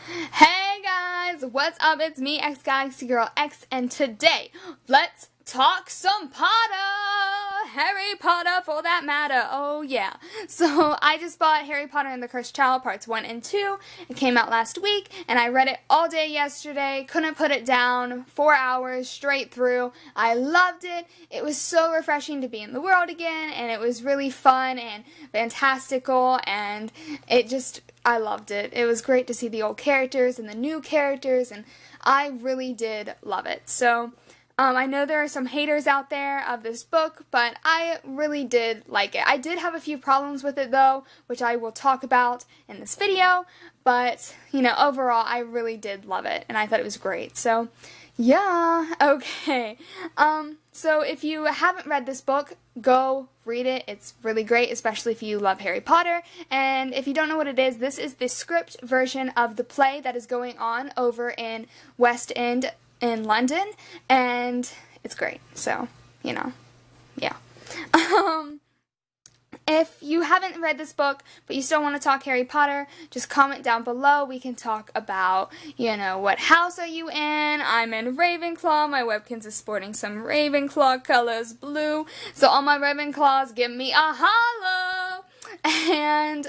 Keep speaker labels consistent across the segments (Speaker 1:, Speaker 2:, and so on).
Speaker 1: Hey guys, what's up? It's me, xGalaxi Girlx, and today, let's talk some Potter! Harry Potter for that matter, oh yeah. So, I just bought Harry Potter and the Cursed Child Parts 1 and 2. It came out last week, and I read it all day yesterday, couldn't put it down, 4 hours straight through. I loved it. It was so refreshing to be in the world again, and it was really fun and fantastical, and I loved it. It was great to see the old characters and the new characters, and I really did love it. So, I know there are some haters out there of this book, but I really did like it. I did have a few problems with it, though, which I will talk about in this video, but, overall, I really did love it, and I thought it was great. So, yeah, okay. So if you haven't read this book, go read it. It's really great, especially if you love Harry Potter. And if you don't know what it is, this is the script version of the play that is going on over in West End in London, and it's great. So, yeah. If you haven't read this book, but you still want to talk Harry Potter, just comment down below. We can talk about, what house are you in? I'm in Ravenclaw. My Webkins is sporting some Ravenclaw colors, blue. So all my Ravenclaws, give me a holla! And,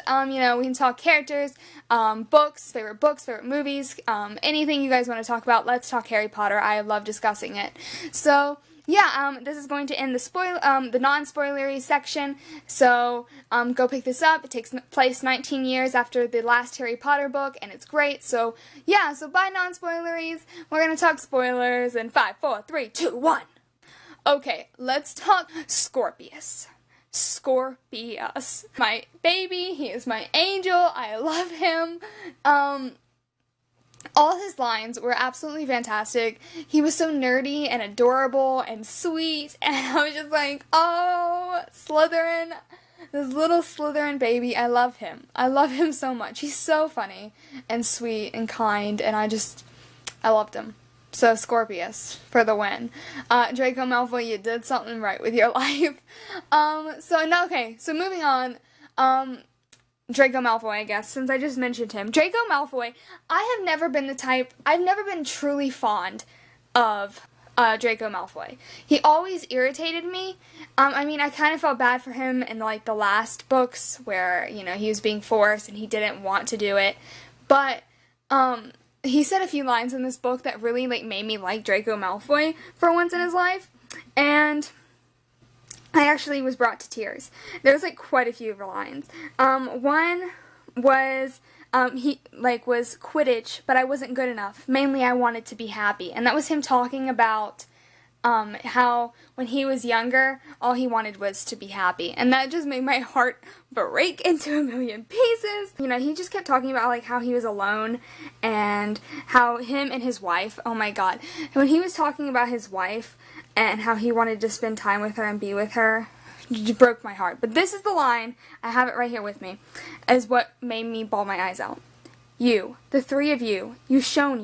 Speaker 1: we can talk characters, favorite books, favorite movies, anything you guys want to talk about. Let's talk Harry Potter. I love discussing it. So, yeah, this is going to end the non-spoilery section, so go pick this up. It takes place 19 years after the last Harry Potter book, and it's great. So, yeah, so bye non-spoileries. We're going to talk spoilers in 5, 4, 3, 2, 1. Okay, let's talk Scorpius. Scorpius. My baby, he is my angel. I love him. All his lines were absolutely fantastic. He was so nerdy and adorable and sweet, and I was just like, oh, Slytherin, this little Slytherin baby, I love him. I love him so much. He's so funny and sweet and kind, and I loved him. So, Scorpius, for the win. Draco Malfoy, you did something right with your life. So moving on, Draco Malfoy, I guess, since I just mentioned him. Draco Malfoy, I've never been truly fond of Draco Malfoy. He always irritated me. I kind of felt bad for him in, the last books where, he was being forced and he didn't want to do it. But, he said a few lines in this book that really, made me like Draco Malfoy for once in his life. And I actually was brought to tears. There was, quite a few lines. One was, was Quidditch, but I wasn't good enough. Mainly, I wanted to be happy. And that was him talking about, how when he was younger, all he wanted was to be happy. And that just made my heart break into a million pieces. He just kept talking about, how he was alone and how him and his wife, oh my god. When he was talking about his wife and how he wanted to spend time with her and be with her, it broke my heart. But this is the line, I have it right here with me, is what made me bawl my eyes out. You, the three of you, you shone,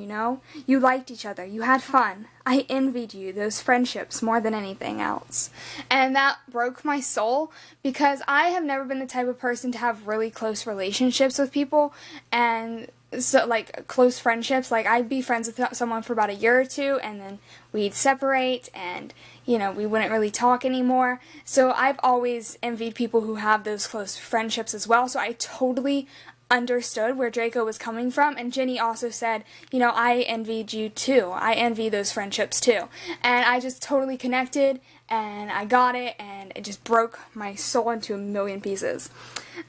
Speaker 1: you liked each other, you had fun. I envied you, those friendships, more than anything else. And that broke my soul, because I have never been the type of person to have really close relationships with people, and so, close friendships. I'd be friends with someone for about a year or two, and then we'd separate, and, we wouldn't really talk anymore. So I've always envied people who have those close friendships as well, so I totally understood where Draco was coming from, and Ginny also said, I envied you too. I envy those friendships too. And I just totally connected, and I got it, and it just broke my soul into a million pieces.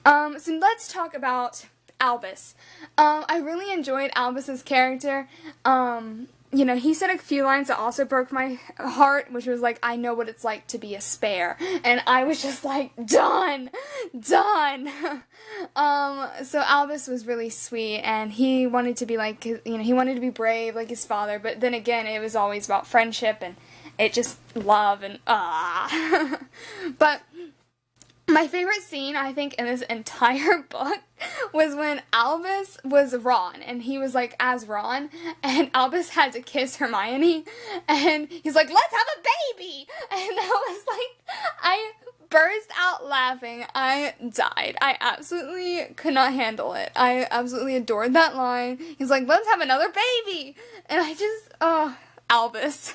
Speaker 1: So let's talk about Albus. I really enjoyed Albus's character. He said a few lines that also broke my heart, which was I know what it's like to be a spare. And I was just done. So Albus was really sweet, and he wanted to be he wanted to be brave like his father, but then again, it was always about friendship, and it just love, and But my favorite scene, I think, in this entire book was when Albus was Ron, and he was, as Ron, and Albus had to kiss Hermione, and he's like, let's have a baby! And that was, I burst out laughing. I died. I absolutely could not handle it. I absolutely adored that line. He's like, let's have another baby. And I just, Albus.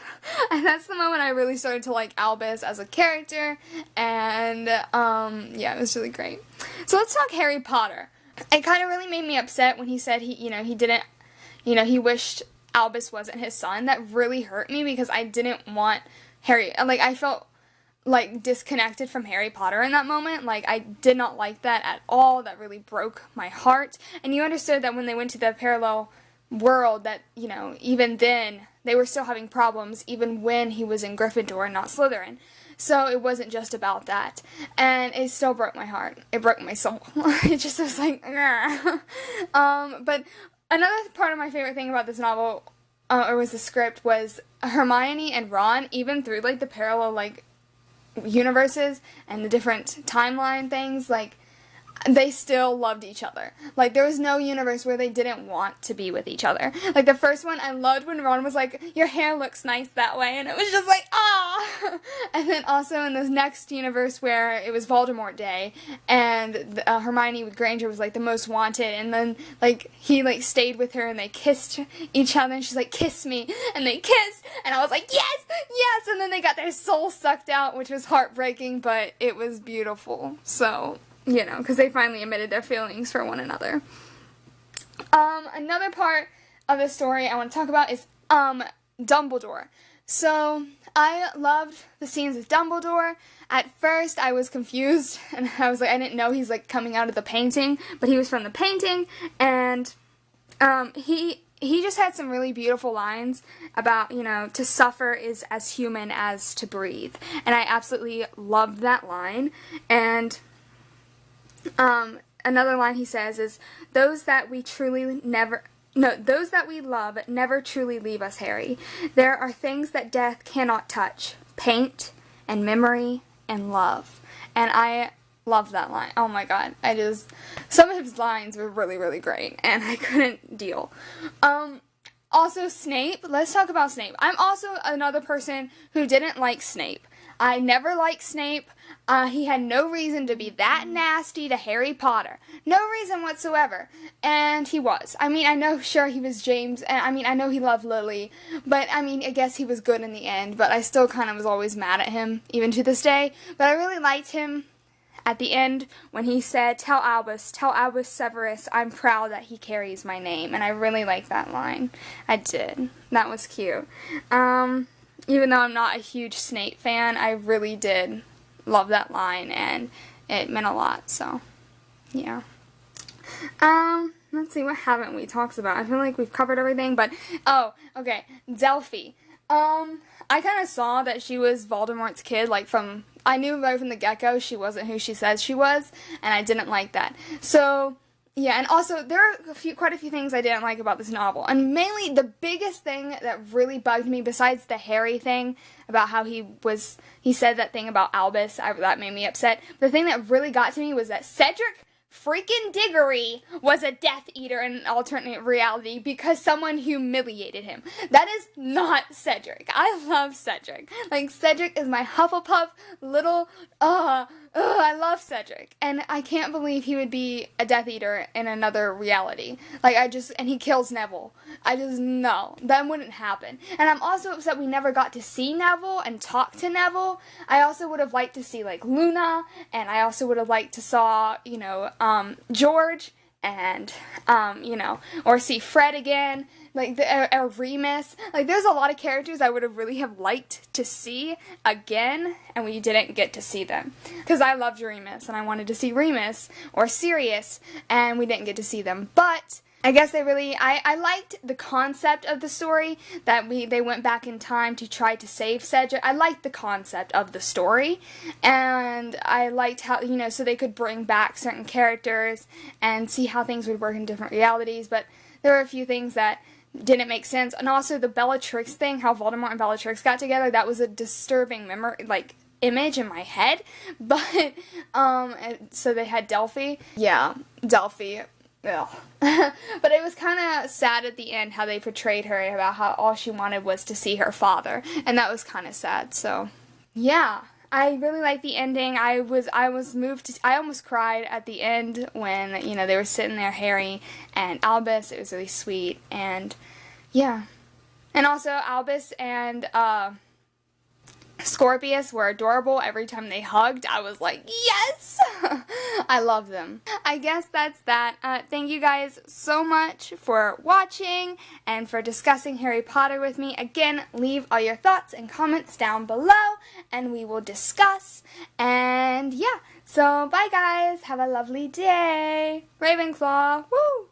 Speaker 1: And that's the moment I really started to like Albus as a character. And, yeah, it was really great. So let's talk Harry Potter. It kind of really made me upset when he said he didn't, he wished Albus wasn't his son. That really hurt me because I didn't want Harry, like, I felt like disconnected from Harry Potter in that moment. Like, I did not like that at all. That really broke my heart. And you understood that when they went to the parallel world that, even then they were still having problems even when he was in Gryffindor and not Slytherin. So it wasn't just about that. And it still broke my heart. It broke my soul. It just was like, but another part of my favorite thing about this novel, or was the script, was Hermione and Ron, even through, like, the parallel, like, universes and the different timeline things, like, they still loved each other. Like, there was no universe where they didn't want to be with each other. Like, the first one, I loved when Ron was like, your hair looks nice that way, and it was just like, ah! And then also in this next universe where it was Voldemort Day, and Hermione Granger was, like, the most wanted, and then, like, he, like, stayed with her, and they kissed each other, and she's like, kiss me, and they kissed, and I was like, yes, yes, and then they got their soul sucked out, which was heartbreaking, but it was beautiful, so... because they finally admitted their feelings for one another. Another part of the story I want to talk about is, Dumbledore. So, I loved the scenes with Dumbledore. At first, I was confused, and I was like, I didn't know he's, like, coming out of the painting, but he was from the painting, and, he just had some really beautiful lines about, to suffer is as human as to breathe, and I absolutely loved that line, and... another line he says is, those that we love never truly leave us, Harry. There are things that death cannot touch. Paint, and memory, and love. And I love that line. Oh my god. Some of his lines were really, really great, and I couldn't deal. Also, Snape. Let's talk about Snape. I'm also another person who didn't like Snape. I never liked Snape. He had no reason to be that nasty to Harry Potter. No reason whatsoever. And he was. I mean, I know, sure, he was James, and I know he loved Lily, but, I guess he was good in the end, but I still kind of was always mad at him, even to this day. But I really liked him at the end when he said, tell Albus Severus, I'm proud that he carries my name. And I really liked that line. I did. That was cute. Even though I'm not a huge Snape fan, I really did love that line, and it meant a lot, so, yeah. Let's see, what haven't we talked about? I feel like we've covered everything, but, oh, okay, Delphi. I kind of saw that she was Voldemort's kid, like, I knew right from the get-go she wasn't who she said she was, and I didn't like that. So... yeah, and also, there are quite a few things I didn't like about this novel. And mainly, the biggest thing that really bugged me, besides the Harry thing, about how he said that thing about Albus, that made me upset. The thing that really got to me was that Cedric freaking Diggory was a Death Eater in an alternate reality because someone humiliated him. That is not Cedric. I love Cedric. Like, Cedric is my Hufflepuff little, I love Cedric. And I can't believe he would be a Death Eater in another reality. Like, and he kills Neville. No, that wouldn't happen. And I'm also upset we never got to see Neville and talk to Neville. I also would have liked to see, like, Luna, and I also would have liked to saw, George, and, or see Fred again, like, or Remus. Like, there's a lot of characters I would have really have liked to see again, and we didn't get to see them. Because I loved Remus, and I wanted to see Remus, or Sirius, and we didn't get to see them. But... I guess I liked the concept of the story, that they went back in time to try to save Cedric. I liked the concept of the story, and I liked how, so they could bring back certain characters and see how things would work in different realities, but there were a few things that didn't make sense. And also the Bellatrix thing, how Voldemort and Bellatrix got together, that was a disturbing image in my head, but, so they had Delphi. Yeah, Delphi. Ugh. But it was kind of sad at the end how they portrayed her, about how all she wanted was to see her father, and that was kind of sad. So yeah, I really like the ending. I was moved to, I almost cried at the end when, you know, they were sitting there, Harry and Albus. It was really sweet, and yeah. And also Albus and Scorpius were adorable. Every time they hugged, I was like, yes! I love them. I guess that's that. Thank you guys so much for watching and for discussing Harry Potter with me. Again, leave all your thoughts and comments down below, and we will discuss. And yeah, so bye guys. Have a lovely day. Ravenclaw. Woo!